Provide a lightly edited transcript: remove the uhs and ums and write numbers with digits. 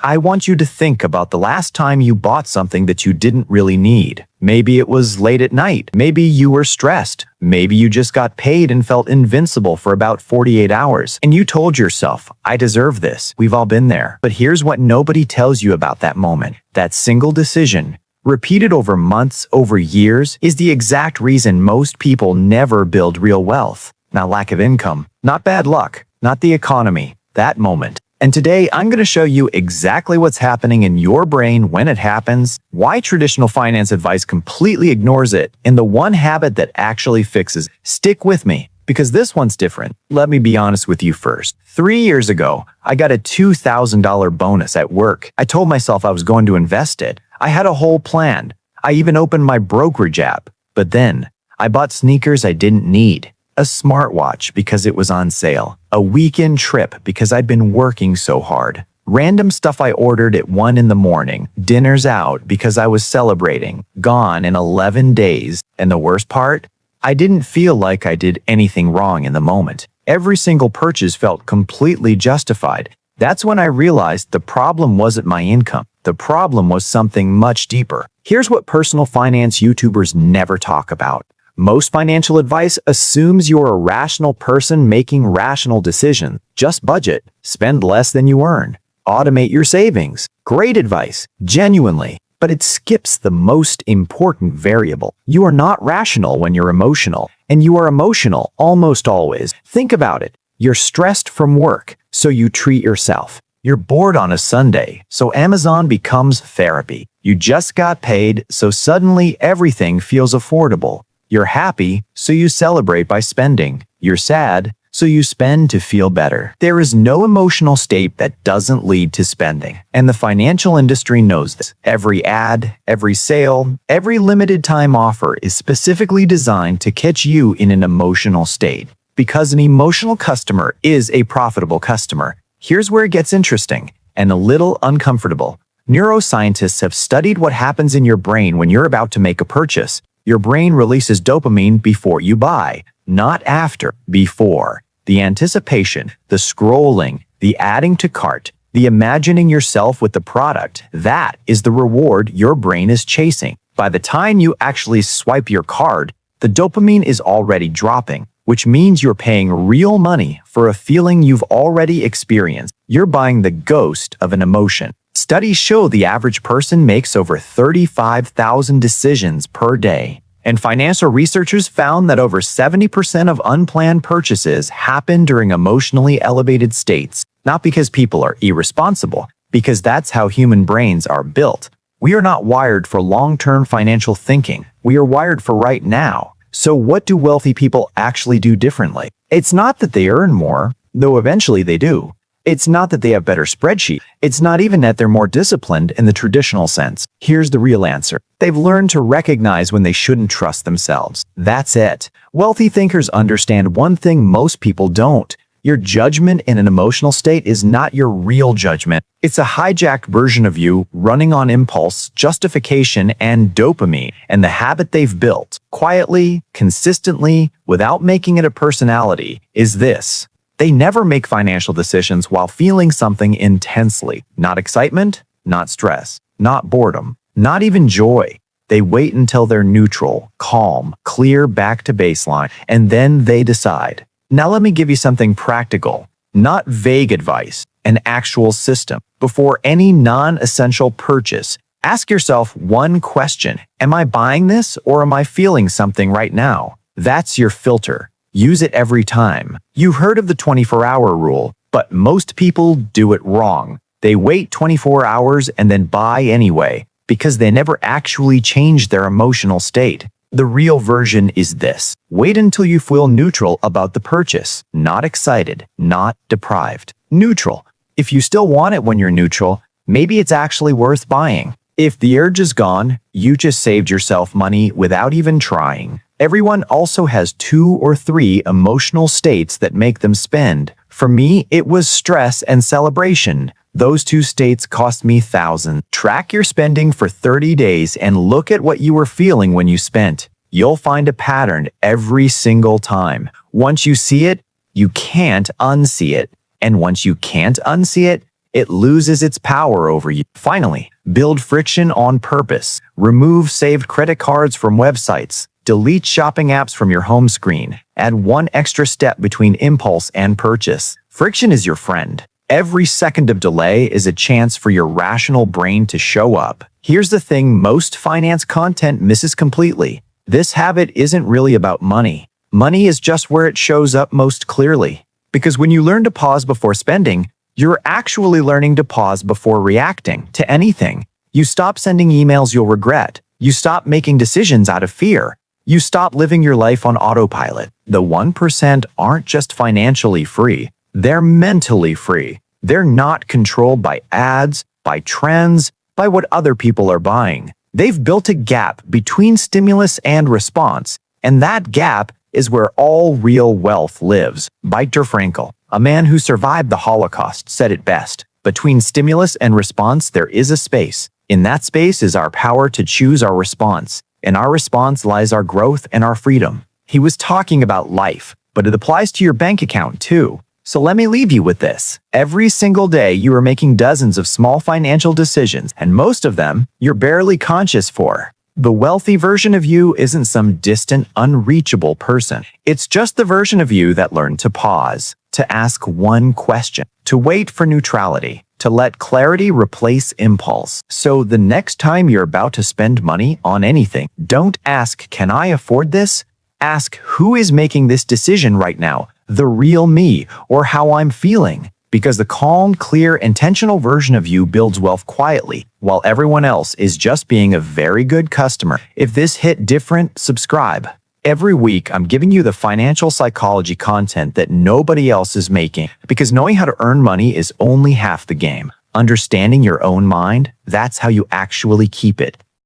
I want you to think about the last time you bought something that you didn't really need. Maybe it was late at night. Maybe you were stressed. Maybe you just got paid and felt invincible for about 48 hours. And you told yourself, I deserve this. We've all been there. But here's what nobody tells you about that moment. That single decision, repeated over months, over years, is the exact reason most people never build real wealth. Not lack of income, not bad luck, not the economy, that moment. And today, I'm going to show you exactly what's happening in your brain when it happens, why traditional finance advice completely ignores it, and the one habit that actually fixes. Stick with me, because this one's different. Let me be honest with you first. 3 years ago, I got a $2,000 bonus at work. I told myself I was going to invest it. I had a whole plan. I even opened my brokerage app. But then, I bought sneakers I didn't need. A smartwatch because it was on sale, a weekend trip because I'd been working so hard, random stuff I ordered at 1 in the morning, dinners out because I was celebrating, gone in 11 days, and the worst part? I didn't feel like I did anything wrong in the moment. Every single purchase felt completely justified. That's when I realized the problem wasn't my income. The problem was something much deeper. Here's what personal finance YouTubers never talk about. Most financial advice assumes you're a rational person making rational decisions. Just budget, spend less than you earn, automate your savings. Great advice, genuinely, but it skips the most important variable. You are not rational when you're emotional, and you are emotional almost always. Think about it. You're stressed from work, so you treat yourself. You're bored on a Sunday, so Amazon becomes therapy. You just got paid, so suddenly everything feels affordable. You're happy, so you celebrate by spending. You're sad, so you spend to feel better. There is no emotional state that doesn't lead to spending. And the financial industry knows this. Every ad, every sale, every limited time offer is specifically designed to catch you in an emotional state. Because an emotional customer is a profitable customer. Here's where it gets interesting and a little uncomfortable. Neuroscientists have studied what happens in your brain when you're about to make a purchase. Your brain releases dopamine before you buy, not after, before. The anticipation, the scrolling, the adding to cart, the imagining yourself with the product, that is the reward your brain is chasing. By the time you actually swipe your card, the dopamine is already dropping, which means you're paying real money for a feeling you've already experienced. You're buying the ghost of an emotion. Studies show the average person makes over 35,000 decisions per day. And financial researchers found that over 70% of unplanned purchases happen during emotionally elevated states. Not because people are irresponsible, because that's how human brains are built. We are not wired for long-term financial thinking. We are wired for right now. So what do wealthy people actually do differently? It's not that they earn more, though eventually they do. It's not that they have better spreadsheets. It's not even that they're more disciplined in the traditional sense. Here's the real answer. They've learned to recognize when they shouldn't trust themselves. That's it. Wealthy thinkers understand one thing most people don't. Your judgment in an emotional state is not your real judgment. It's a hijacked version of you running on impulse, justification, and dopamine. And the habit they've built, quietly, consistently, without making it a personality, is this. They never make financial decisions while feeling something intensely. Not excitement, not stress, not boredom, not even joy. They wait until they're neutral, calm, clear back to baseline, and then they decide. Now let me give you something practical, not vague advice, an actual system. Before any non-essential purchase, ask yourself one question. Am I buying this or am I feeling something right now? That's your filter. Use it every time. You've heard of the 24-hour rule, but most people do it wrong. They wait 24 hours and then buy anyway, because they never actually change their emotional state. The real version is this. Wait until you feel neutral about the purchase. Not excited, not deprived. Neutral. If you still want it when you're neutral, maybe it's actually worth buying. If the urge is gone, you just saved yourself money without even trying. Everyone also has 2 or 3 emotional states that make them spend. For me, it was stress and celebration. Those 2 states cost me thousands. Track your spending for 30 days and look at what you were feeling when you spent. You'll find a pattern every single time. Once you see it, you can't unsee it. And once you can't unsee it, it loses its power over you. Finally, build friction on purpose. Remove saved credit cards from websites. Delete shopping apps from your home screen. Add one extra step between impulse and purchase. Friction is your friend. Every second of delay is a chance for your rational brain to show up. Here's the thing most finance content misses completely. This habit isn't really about money. Money is just where it shows up most clearly. Because when you learn to pause before spending, you're actually learning to pause before reacting to anything. You stop sending emails you'll regret. You stop making decisions out of fear. You stop living your life on autopilot. The 1% aren't just financially free. They're mentally free. They're not controlled by ads, by trends, by what other people are buying. They've built a gap between stimulus and response, and that gap is where all real wealth lives. Viktor Frankl, a man who survived the Holocaust, said it best. Between stimulus and response, there is a space. In that space is our power to choose our response. In our response lies our growth and our freedom. He was talking about life, but it applies to your bank account too. So let me leave you with this. Every single day, you are making dozens of small financial decisions, and most of them you're barely conscious for. The wealthy version of you isn't some distant, unreachable person. It's just the version of you that learned to pause, to ask one question, to wait for neutrality, to let clarity replace impulse. So the next time you're about to spend money on anything, don't ask, "Can I afford this?" Ask, "Who is making this decision right now? The real me, or how I'm feeling?" Because the calm, clear, intentional version of you builds wealth quietly, while everyone else is just being a very good customer. If this hit different, subscribe. Every week, I'm giving you the financial psychology content that nobody else is making, because knowing how to earn money is only half the game. Understanding your own mind, that's how you actually keep it.